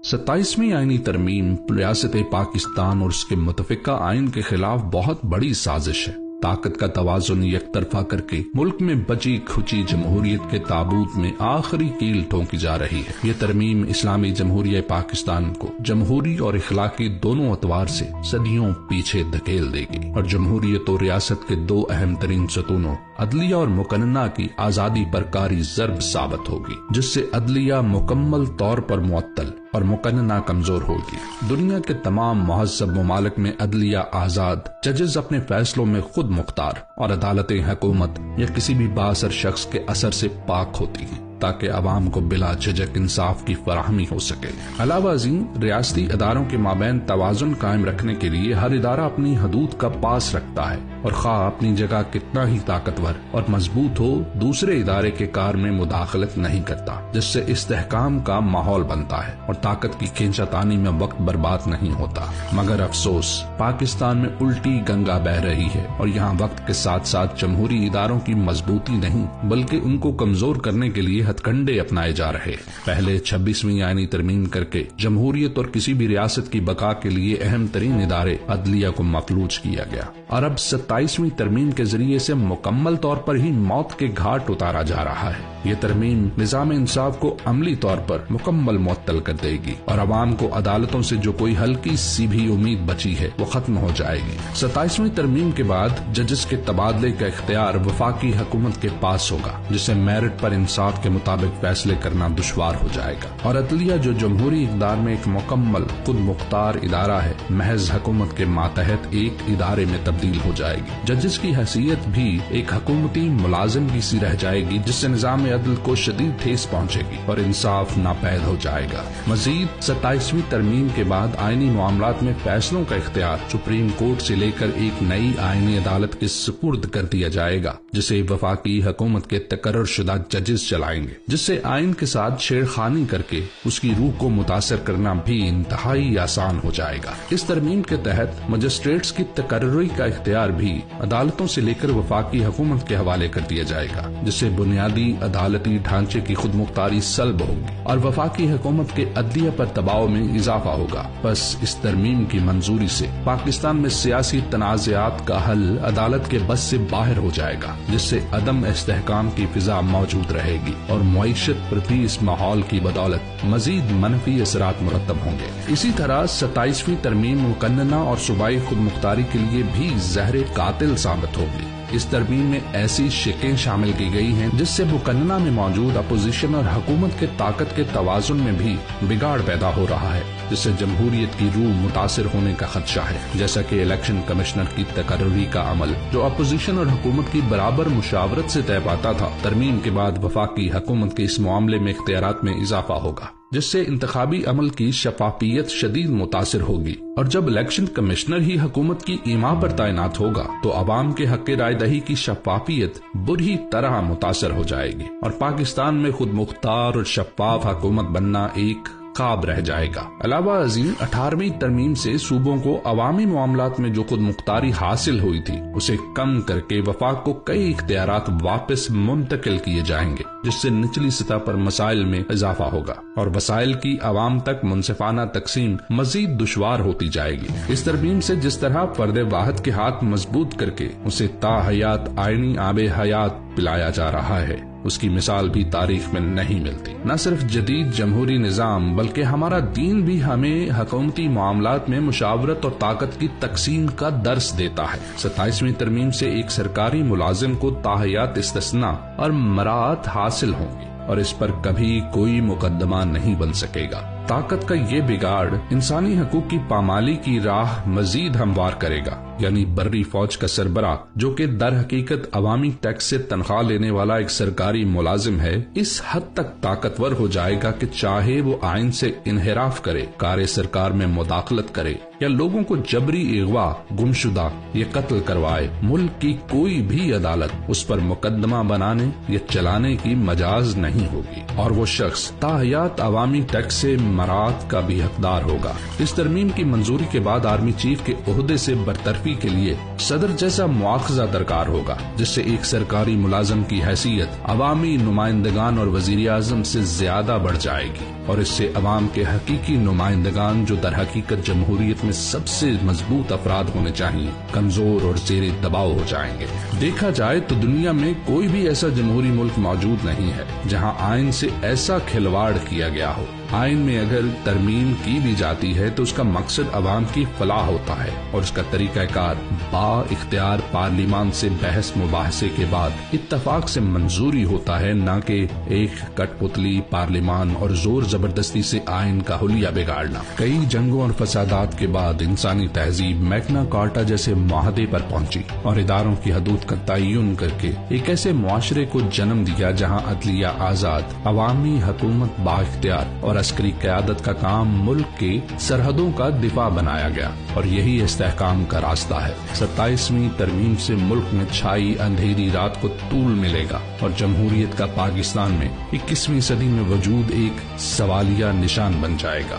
27ویں آئینی ترمیم ریاست پاکستان اور اس کے متفقہ آئین کے خلاف بہت بڑی سازش ہے۔ طاقت کا توازن یک طرفہ کر کے ملک میں بچی کھچی جمہوریت کے تابوت میں آخری کیل ٹھونکی جا رہی ہے۔ یہ ترمیم اسلامی جمہوریہ پاکستان کو جمہوری اور اخلاقی دونوں اعتبار سے صدیوں پیچھے دھکیل دے گی اور جمہوریت و ریاست کے دو اہم ترین ستونوں عدلیہ اور مقننہ کی آزادی پر کاری ضرب ثابت ہوگی، جس سے عدلیہ مکمل طور پر معطل اور مقننہ کمزور ہوگی۔ دنیا کے تمام مہذب ممالک میں عدلیہ آزاد، ججز اپنے فیصلوں میں خود مختار اور عدالتیں حکومت یا کسی بھی بااثر شخص کے اثر سے پاک ہوتی ہیں تاکہ عوام کو بلا جھجک انصاف کی فراہمی ہو سکے۔ علاوہ ازیں ریاستی اداروں کے مابین توازن قائم رکھنے کے لیے ہر ادارہ اپنی حدود کا پاس رکھتا ہے اور خواہ اپنی جگہ کتنا ہی طاقتور اور مضبوط ہو، دوسرے ادارے کے کار میں مداخلت نہیں کرتا، جس سے استحکام کا ماحول بنتا ہے اور طاقت کی کھینچا تانی میں وقت برباد نہیں ہوتا۔ مگر افسوس، پاکستان میں الٹی گنگا بہہ رہی ہے اور یہاں وقت کے ساتھ ساتھ جمہوری اداروں کی مضبوطی نہیں بلکہ ان کو کمزور کرنے کے لیے ہتھ کنڈے اپنائے جا رہے۔ پہلے 26ویں آئینی ترمیم کر کے جمہوریت اور کسی بھی ریاست کی بقا کے لیے اہم ترین ادارے عدلیہ کو مفلوج کیا گیا اور اب 27ویں ترمیم کے ذریعے سے مکمل طور پر ہی موت کے گھاٹ اتارا جا رہا ہے۔ یہ ترمیم نظام انصاف کو عملی طور پر مکمل معطل کر دے گی اور عوام کو عدالتوں سے جو کوئی ہلکی سی بھی امید بچی ہے وہ ختم ہو جائے گی۔ 27ویں ترمیم کے بعد ججز کے تبادلے کا اختیار وفاقی حکومت کے پاس ہوگا، جسے میرٹ پر انصاف کے مطابق فیصلے کرنا دشوار ہو جائے گا، اور عدلیہ جو جمہوری اقدار میں ایک مکمل خود مختار ادارہ ہے، محض حکومت کے ماتحت ایک ادارے میں تبدیل ہو جائے گی۔ ججز کی حیثیت بھی ایک حکومتی ملازم کی سی رہ جائے گی، جس سے نظام عدل کو شدید ٹھیس پہنچے گی اور انصاف ناپید ہو جائے گا۔ مزید 27ویں ترمیم کے بعد آئینی معاملات میں فیصلوں کا اختیار سپریم کورٹ سے لے کر ایک نئی آئینی عدالت کے سپرد کر دیا جائے گا، جسے وفاقی حکومت کے تقرر شدہ ججز چلائیں گے، جس سے آئین کے ساتھ چھیڑخانی کر کے اس کی روح کو متاثر کرنا بھی انتہائی آسان ہو جائے گا۔ اس ترمیم کے تحت مجسٹریٹس کی تقرری کا اختیار بھی عدالتوں سے لے کر وفاقی حکومت کے حوالے کر دیا جائے گا، جس سے بنیادی عدالتی ڈھانچے کی خود مختاری سلب ہوگی اور وفاقی حکومت کے عدلیہ پر دباؤ میں اضافہ ہوگا۔ بس اس ترمیم کی منظوری سے پاکستان میں سیاسی تنازعات کا حل عدالت کے بس سے باہر ہو جائے گا، جس سے عدم استحکام کی فضا موجود رہے گی اور معیشت پر بھی اس ماحول کی بدولت مزید منفی اثرات مرتب ہوں گے۔ اسی طرح 27ویں ترمیم مقننہ اور صوبائی خود مختاری کے لیے بھی زہر قاتل ثابت ہوگی۔ اس ترمیم میں ایسی شقیں شامل کی گئی ہیں جس سے مقننہ میں موجود اپوزیشن اور حکومت کے طاقت کے توازن میں بھی بگاڑ پیدا ہو رہا ہے، جس سے جمہوریت کی روح متاثر ہونے کا خدشہ ہے، جیسا کہ الیکشن کمشنر کی تقرری کا عمل جو اپوزیشن اور حکومت کی برابر مشاورت سے طے پاتا تھا، ترمیم کے بعد وفاقی حکومت کے اس معاملے میں اختیارات میں اضافہ ہوگا، جس سے انتخابی عمل کی شفافیت شدید متاثر ہوگی، اور جب الیکشن کمشنر ہی حکومت کی ایما پر تعینات ہوگا تو عوام کے حق رائے دہی کی شفافیت بری طرح متاثر ہو جائے گی اور پاکستان میں خود مختار اور شفاف حکومت بننا ایک خواب رہ جائے گا۔ علاوہ ازیں 18ویں ترمیم سے صوبوں کو عوامی معاملات میں جو خود مختاری حاصل ہوئی تھی اسے کم کر کے وفاق کو کئی اختیارات واپس منتقل کیے جائیں گے، جس سے نچلی سطح پر مسائل میں اضافہ ہوگا اور وسائل کی عوام تک منصفانہ تقسیم مزید دشوار ہوتی جائے گی۔ اس ترمیم سے جس طرح فرد واحد کے ہاتھ مضبوط کر کے اسے تا حیات آئینی آب حیات پلایا جا رہا ہے، اس کی مثال بھی تاریخ میں نہیں ملتی۔ نہ صرف جدید جمہوری نظام بلکہ ہمارا دین بھی ہمیں حکومتی معاملات میں مشاورت اور طاقت کی تقسیم کا درس دیتا ہے۔ 27ویں ترمیم سے ایک سرکاری ملازم کو تاحیات استثناء اور مراعات حاصل ہوں گی اور اس پر کبھی کوئی مقدمہ نہیں بن سکے گا۔ طاقت کا یہ بگاڑ انسانی حقوق کی پامالی کی راہ مزید ہموار کرے گا، یعنی بری فوج کا سربراہ جو کہ در حقیقت عوامی ٹیکس سے تنخواہ لینے والا ایک سرکاری ملازم ہے، اس حد تک طاقتور ہو جائے گا کہ چاہے وہ آئین سے انحراف کرے، کار سرکار میں مداخلت کرے یا لوگوں کو جبری اغوا، گمشدہ یا قتل کروائے، ملک کی کوئی بھی عدالت اس پر مقدمہ بنانے یا چلانے کی مجاز نہیں ہوگی اور وہ شخص تاحیات عوامی ٹیکس سے امارات کا بھی حقدار ہوگا۔ اس ترمیم کی منظوری کے بعد آرمی چیف کے عہدے سے برطرفی کے لیے صدر جیسا مواخذہ درکار ہوگا، جس سے ایک سرکاری ملازم کی حیثیت عوامی نمائندگان اور وزیر اعظم سے زیادہ بڑھ جائے گی، اور اس سے عوام کے حقیقی نمائندگان جو در حقیقت جمہوریت میں سب سے مضبوط افراد ہونے چاہیے، کمزور اور زیر دباؤ ہو جائیں گے۔ دیکھا جائے تو دنیا میں کوئی بھی ایسا جمہوری ملک موجود نہیں ہے جہاں آئین سے ایسا کھلواڑ کیا گیا ہو۔ آئین میں اگر ترمیم کی بھی جاتی ہے تو اس کا مقصد عوام کی فلاح ہوتا ہے، اور اس کا طریقہ کار با اختیار پارلیمان سے بحث مباحثے کے بعد اتفاق سے منظوری ہوتا ہے، نہ کہ ایک کٹ پتلی پارلیمان اور زور زبردستی سے آئین کا حلیہ بگاڑنا۔ کئی جنگوں اور فسادات کے بعد انسانی تہذیب میگنا کارٹا جیسے معاہدے پر پہنچی اور اداروں کی حدود کا تعین کر کے ایک ایسے معاشرے کو جنم دیا جہاں عدلیہ آزاد، عوامی حکومت با اختیار اور عسکری قیادت کا کام ملک کی سرحدوں کا دفاع بنایا گیا، اور یہی استحکام کا راستہ ہے۔ 27ویں ترمیم سے ملک میں چھائی اندھیری رات کو طول ملے گا، اور جمہوریت کا پاکستان میں 21ویں صدی میں وجود ایک سوالیہ نشان بن جائے گا۔